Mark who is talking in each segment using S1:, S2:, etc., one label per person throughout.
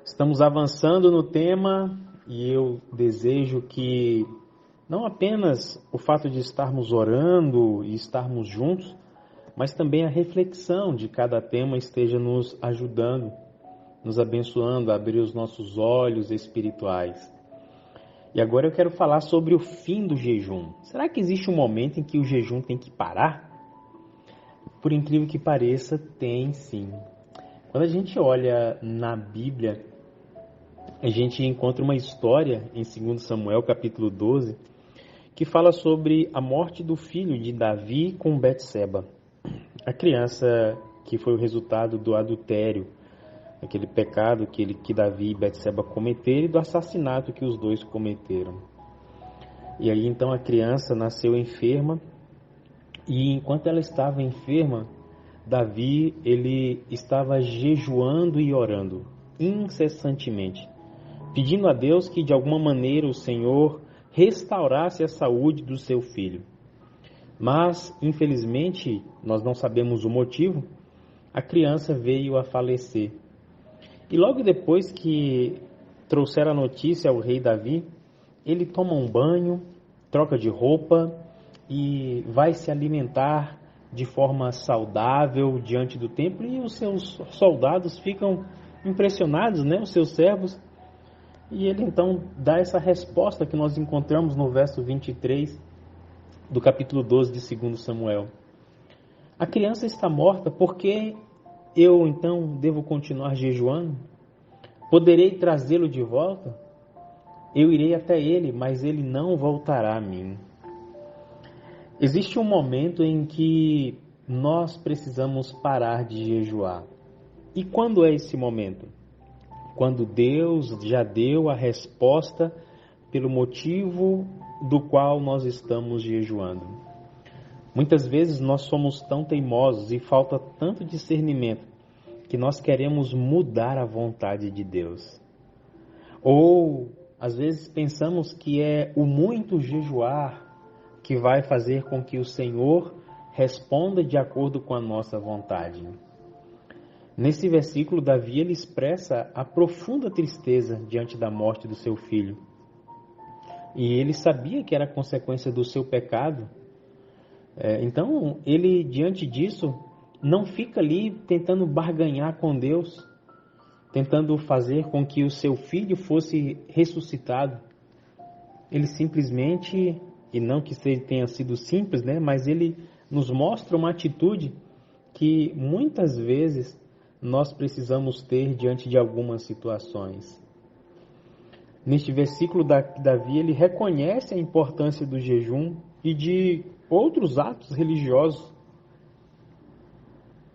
S1: Estamos avançando no tema e eu desejo que não apenas o fato de estarmos orando e estarmos juntos, mas também a reflexão de cada tema esteja nos ajudando, nos abençoando a abrir os nossos olhos espirituais. E agora eu quero falar sobre o fim do jejum. Será que existe um momento em que o jejum tem que parar? Por incrível que pareça, tem sim. Quando a gente olha na Bíblia, a gente encontra uma história em 2 Samuel, capítulo 12, que fala sobre a morte do filho de Davi com Betseba, a criança que foi o resultado do adultério, aquele pecado que Davi e Betseba cometeram e do assassinato que os dois cometeram. E aí então a criança nasceu enferma e enquanto ela estava enferma, Davi ele estava jejuando e orando incessantemente, pedindo a Deus que de alguma maneira o Senhor restaurasse a saúde do seu filho. Mas, infelizmente, nós não sabemos o motivo, a criança veio a falecer. E logo depois que trouxeram a notícia ao rei Davi, ele toma um banho, troca de roupa e vai se alimentar de forma saudável diante do templo, e os seus soldados ficam impressionados, né, os seus servos. E ele então dá essa resposta que nós encontramos no verso 23 do capítulo 12 de 2 Samuel. A criança está morta, por que eu então devo continuar jejuando? Poderei trazê-lo de volta? Eu irei até ele, mas ele não voltará a mim. Existe um momento em que nós precisamos parar de jejuar. E quando é esse momento? Quando Deus já deu a resposta pelo motivo do qual nós estamos jejuando. Muitas vezes nós somos tão teimosos e falta tanto discernimento que nós queremos mudar a vontade de Deus. Ou às vezes pensamos que é o muito jejuar que vai fazer com que o Senhor responda de acordo com a nossa vontade. Nesse versículo, Davi ele expressa a profunda tristeza diante da morte do seu filho. E ele sabia que era consequência do seu pecado. Então, ele, diante disso, não fica ali tentando barganhar com Deus, tentando fazer com que o seu filho fosse ressuscitado. Ele simplesmente, e não que tenha sido simples, né, mas ele nos mostra uma atitude que muitas vezes nós precisamos ter diante de algumas situações. Neste versículo, Davi ele reconhece a importância do jejum e de outros atos religiosos,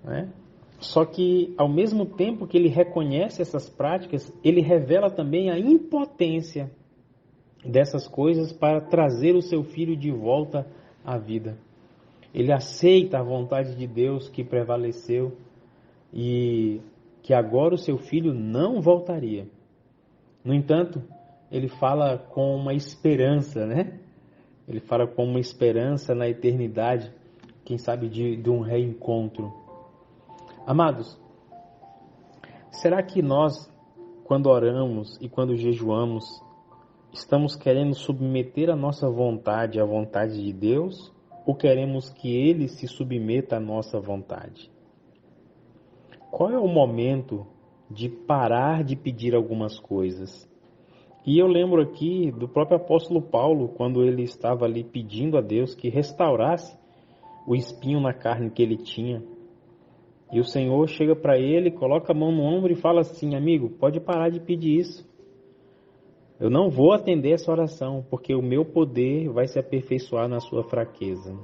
S1: né? Só que, ao mesmo tempo que ele reconhece essas práticas, ele revela também a impotência dessas coisas para trazer o seu filho de volta à vida. Ele aceita a vontade de Deus que prevaleceu e que agora o seu filho não voltaria. No entanto, ele fala com uma esperança, né? Ele fala com uma esperança na eternidade, quem sabe de um reencontro. Amados, será que nós, quando oramos e quando jejuamos, estamos querendo submeter a nossa vontade à vontade de Deus, ou queremos que Ele se submeta à nossa vontade? Qual é o momento de parar de pedir algumas coisas? E eu lembro aqui do próprio apóstolo Paulo, quando ele estava ali pedindo a Deus que restaurasse o espinho na carne que ele tinha. E o Senhor chega para ele, coloca a mão no ombro e fala assim: amigo, pode parar de pedir isso. Eu não vou atender essa oração, porque o meu poder vai se aperfeiçoar na sua fraqueza.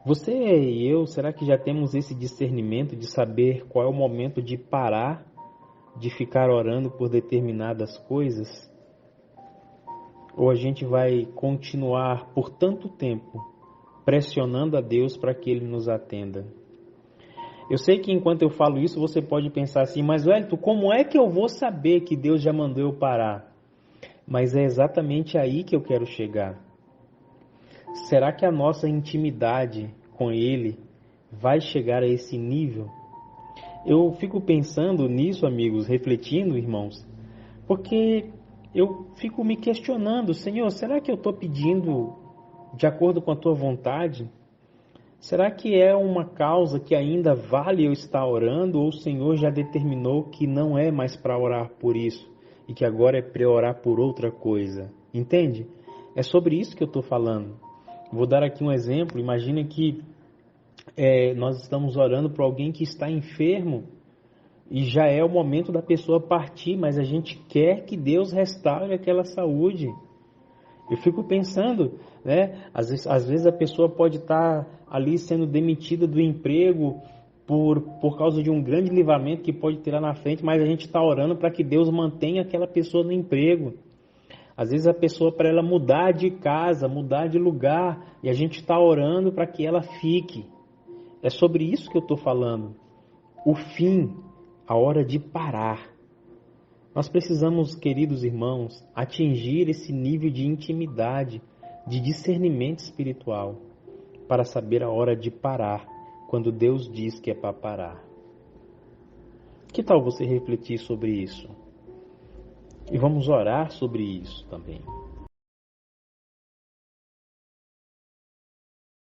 S1: Você e eu, será que já temos esse discernimento de saber qual é o momento de parar de ficar orando por determinadas coisas? Ou a gente vai continuar por tanto tempo pressionando a Deus para que Ele nos atenda? Eu sei que enquanto eu falo isso, você pode pensar assim: mas Wellington, como é que eu vou saber que Deus já mandou eu parar? Mas é exatamente aí que eu quero chegar. Será que a nossa intimidade com Ele vai chegar a esse nível? Eu fico pensando nisso, amigos, refletindo, irmãos, porque eu fico me questionando, Senhor, será que eu estou pedindo de acordo com a tua vontade? Será que é uma causa que ainda vale eu estar orando, ou o Senhor já determinou que não é mais para orar por isso e que agora é para orar por outra coisa? Entende? É sobre isso que eu estou falando. Vou dar aqui um exemplo. Imagina que nós estamos orando por alguém que está enfermo e já é o momento da pessoa partir, mas a gente quer que Deus restaure aquela saúde. Eu fico pensando, né? Às vezes a pessoa pode estar ali sendo demitida do emprego por causa de um grande livramento que pode ter lá na frente, mas a gente está orando para que Deus mantenha aquela pessoa no emprego. Às vezes a pessoa, para ela mudar de casa, mudar de lugar, e a gente está orando para que ela fique. É sobre isso que eu estou falando. O fim, a hora de parar. Nós precisamos, queridos irmãos, atingir esse nível de intimidade, de discernimento espiritual, para saber a hora de parar, quando Deus diz que é para parar. Que tal você refletir sobre isso? E vamos orar sobre isso também.